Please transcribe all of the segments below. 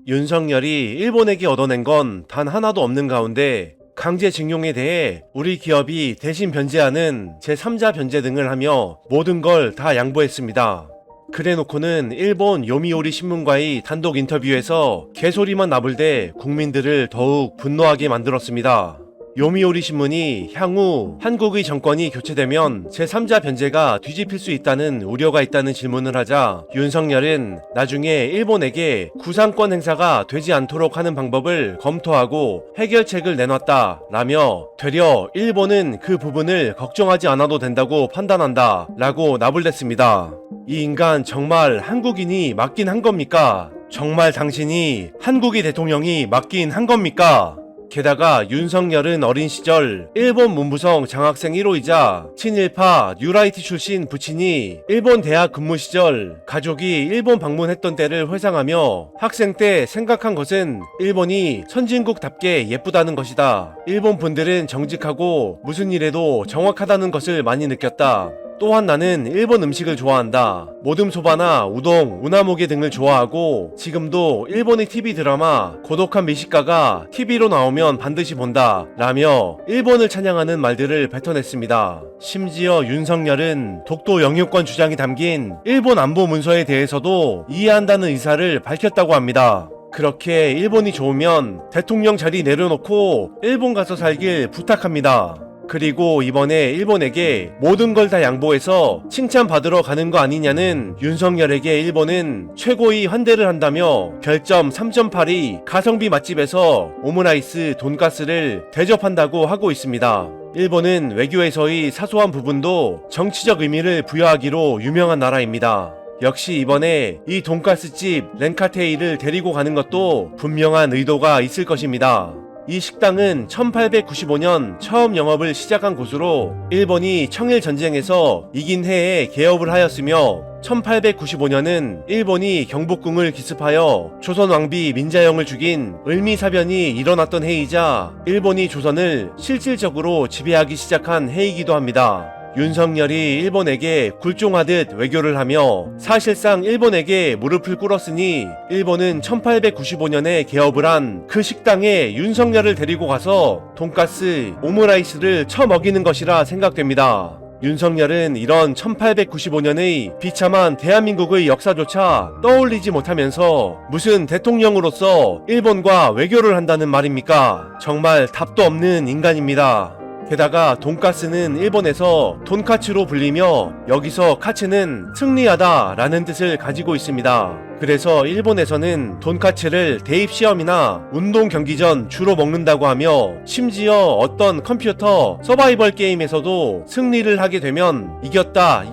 윤석열이 일본에게 얻어낸 건 단 하나도 없는 가운데 강제징용에 대해 우리 기업이 대신 변제하는 제3자 변제 등을 하며 모든 걸 다 양보했습니다. 그래놓고는 일본 요미우리 신문과의 단독 인터뷰에서 개소리만 나불대 국민들을 더욱 분노하게 만들었습니다. 요미우리 신문이 향후 한국의 정권이 교체되면 제3자 변제가 뒤집힐 수 있다는 우려가 있다는 질문을 하자 윤석열은 나중에 일본에게 구상권 행사가 되지 않도록 하는 방법을 검토하고 해결책을 내놨다 라며 되려 일본은 그 부분을 걱정하지 않아도 된다고 판단한다 라고 나불댔습니다. 이 인간 정말 한국인이 맞긴 한 겁니까? 정말 당신이 한국의 대통령이 맞긴 한 겁니까? 게다가 윤석열은 어린 시절 일본 문부성 장학생 1호이자 친일파 뉴라이트 출신 부친이 일본 대학 근무 시절 가족이 일본 방문했던 때를 회상하며 학생 때 생각한 것은 일본이 선진국답게 예쁘다는 것이다. 일본 분들은 정직하고 무슨 일에도 정확하다는 것을 많이 느꼈다. 또한 나는 일본 음식을 좋아한다. 모듬소바나 우동, 우나무게 등을 좋아하고 지금도 일본의 TV 드라마 고독한 미식가가 TV로 나오면 반드시 본다 라며 일본을 찬양하는 말들을 뱉어냈습니다. 심지어 윤석열은 독도 영유권 주장이 담긴 일본 안보 문서에 대해서도 이해한다는 의사를 밝혔다고 합니다. 그렇게 일본이 좋으면 대통령 자리 내려놓고 일본 가서 살길 부탁합니다. 그리고 이번에 일본에게 모든 걸 다 양보해서 칭찬받으러 가는 거 아니냐는 윤석열에게 일본은 최고의 환대를 한다며 별점 3.8이 가성비 맛집에서 오므라이스 돈가스를 대접한다고 하고 있습니다. 일본은 외교에서의 사소한 부분도 정치적 의미를 부여하기로 유명한 나라입니다. 역시 이번에 이 돈가스집 렌카테이를 데리고 가는 것도 분명한 의도가 있을 것입니다. 이 식당은 1895년 처음 영업을 시작한 곳으로 일본이 청일전쟁에서 이긴 해에 개업을 하였으며 1895년은 일본이 경복궁을 기습하여 조선 왕비 민자영을 죽인 을미사변이 일어났던 해이자 일본이 조선을 실질적으로 지배하기 시작한 해이기도 합니다. 윤석열이 일본에게 굴종하듯 외교를 하며 사실상 일본에게 무릎을 꿇었으니 일본은 1895년에 개업을 한 그 식당에 윤석열을 데리고 가서 돈가스, 오므라이스를 처먹이는 것이라 생각됩니다. 윤석열은 이런 1895년의 비참한 대한민국의 역사조차 떠올리지 못하면서 무슨 대통령으로서 일본과 외교를 한다는 말입니까? 정말 답도 없는 인간입니다. 게다가 돈가스는 일본에서 돈카츠로 불리며 여기서 카츠는 승리하다 라는 뜻을 가지고 있습니다. 그래서 일본에서는 돈카츠를 대입시험이나 운동 경기 전 주로 먹는다고 하며 심지어 어떤 컴퓨터 서바이벌 게임에서도 승리를 하게 되면 이겼다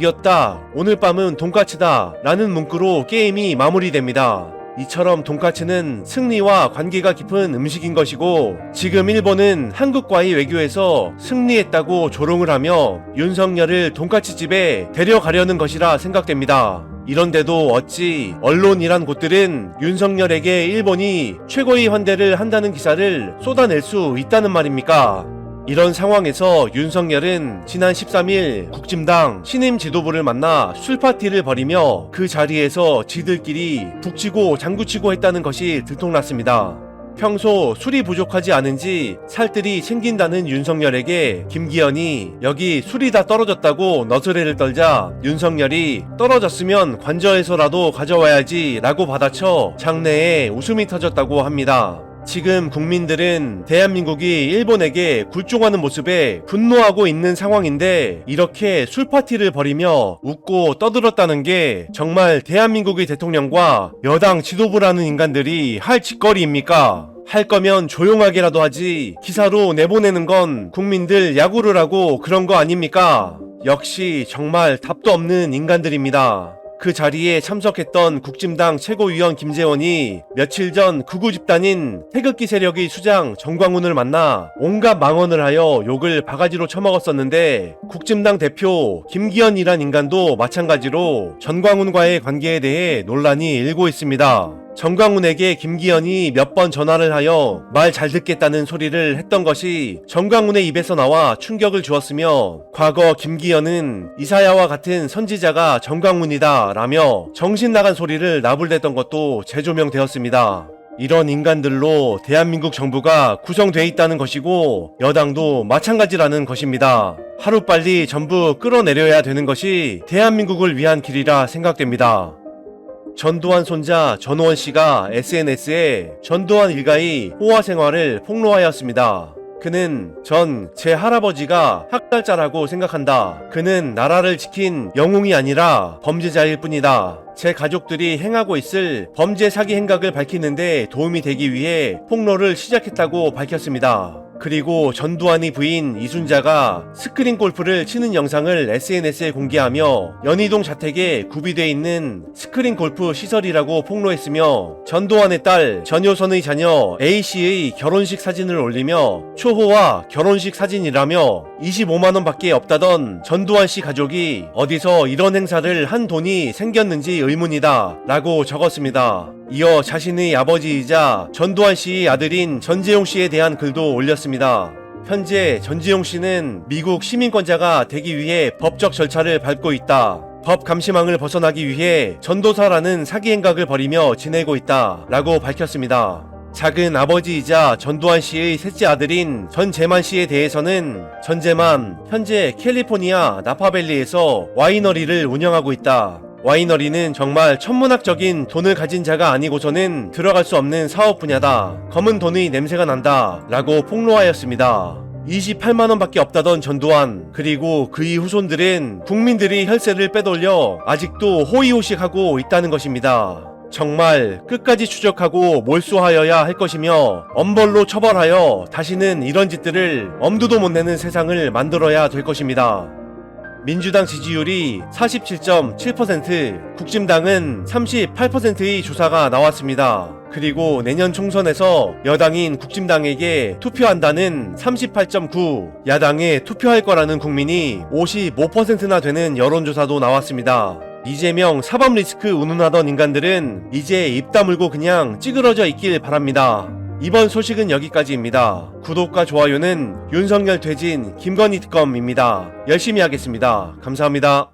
오늘 밤은 돈카츠다 라는 문구로 게임이 마무리됩니다. 이처럼 돈까츠는 승리와 관계가 깊은 음식인 것이고 지금 일본은 한국과의 외교에서 승리했다고 조롱을 하며 윤석열을 돈까츠집에 데려가려는 것이라 생각됩니다. 이런데도 어찌 언론이란 곳들은 윤석열에게 일본이 최고의 환대를 한다는 기사를 쏟아낼 수 있다는 말입니까? 이런 상황에서 윤석열은 지난 13일 국진당 신임 지도부를 만나 술파티를 벌이며 그 자리에서 지들끼리 북치고 장구치고 했다는 것이 들통났습니다. 평소 술이 부족하지 않은지 살뜰이 챙긴다는 윤석열에게 김기현이 여기 술이 다 떨어졌다고 너스레를 떨자 윤석열이 떨어졌으면 관저에서라도 가져와야지 라고 받아쳐 장내에 웃음이 터졌다고 합니다. 지금 국민들은 대한민국이 일본에게 굴종하는 모습에 분노하고 있는 상황인데 이렇게 술파티를 벌이며 웃고 떠들었다는 게 정말 대한민국의 대통령과 여당 지도부라는 인간들이 할 짓거리입니까? 할 거면 조용하게라도 하지 기사로 내보내는 건 국민들 야구를 하고 그런 거 아닙니까? 역시 정말 답도 없는 인간들입니다. 그 자리에 참석했던 국진당 최고위원 김재원이 며칠 전 극우 집단인 태극기 세력의 수장 정광훈을 만나 온갖 망언을 하여 욕을 바가지로 처먹었었는데 국진당 대표 김기현이란 인간도 마찬가지로 정광훈과의 관계에 대해 논란이 일고 있습니다. 정광훈에게 김기현이 몇 번 전화를 하여 말 잘 듣겠다는 소리를 했던 것이 정광훈의 입에서 나와 충격을 주었으며 과거 김기현은 이사야와 같은 선지자가 정광훈이다 라며 정신나간 소리를 나불댔던 것도 재조명되었습니다. 이런 인간들로 대한민국 정부가 구성되어 있다는 것이고 여당도 마찬가지라는 것입니다. 하루빨리 전부 끌어내려야 되는 것이 대한민국을 위한 길이라 생각됩니다. 전두환 손자 전우원 씨가 SNS에 전두환 일가의 호화 생활을 폭로하였습니다. 그는 제 할아버지가 학살자라고 생각한다. 그는 나라를 지킨 영웅이 아니라 범죄자일 뿐이다. 제 가족들이 행하고 있을 범죄 사기 행각을 밝히는데 도움이 되기 위해 폭로를 시작했다고 밝혔습니다. 그리고 전두환의 부인 이순자가 스크린 골프를 치는 영상을 SNS에 공개하며 연희동 자택에 구비되어 있는 스크린 골프 시설이라고 폭로했으며 전두환의 딸 전효선의 자녀 A씨의 결혼식 사진을 올리며 초호와 결혼식 사진이라며 25만원 밖에 없다던 전두환 씨 가족이 어디서 이런 행사를 한 돈이 생겼는지 의문이다 라고 적었습니다. 이어 자신의 아버지이자 전두환 씨의 아들인 전재용 씨에 대한 글도 올렸습니다. 현재 전재용 씨는 미국 시민권자가 되기 위해 법적 절차를 밟고 있다. 법 감시망을 벗어나기 위해 전도사라는 사기 행각을 벌이며 지내고 있다 라고 밝혔습니다. 작은 아버지이자 전두환 씨의 셋째 아들인 전재만 씨에 대해서는 전재만 현재 캘리포니아 나파밸리에서 와이너리를 운영하고 있다. 와이너리는 정말 천문학적인 돈을 가진 자가 아니고서는 들어갈 수 없는 사업 분야다. 검은 돈의 냄새가 난다 라고 폭로하였습니다. 28만원 밖에 없다던 전두환, 그리고 그의 후손들은 국민들이 혈세를 빼돌려 아직도 호의호식하고 있다는 것입니다. 정말 끝까지 추적하고 몰수하여야 할 것이며 엄벌로 처벌하여 다시는 이런 짓들을 엄두도 못 내는 세상을 만들어야 될 것입니다. 민주당 지지율이 47.7%, 국진당은 38%의 조사가 나왔습니다. 그리고 내년 총선에서 여당인 국진당에게 투표한다는 38.9, 야당에 투표할 거라는 국민이 55%나 되는 여론조사도 나왔습니다. 이재명 사법 리스크 운운하던 인간들은 이제 입 다물고 그냥 찌그러져 있길 바랍니다. 이번 소식은 여기까지입니다. 구독과 좋아요는 윤석열 퇴진 김건희 특검입니다. 열심히 하겠습니다. 감사합니다.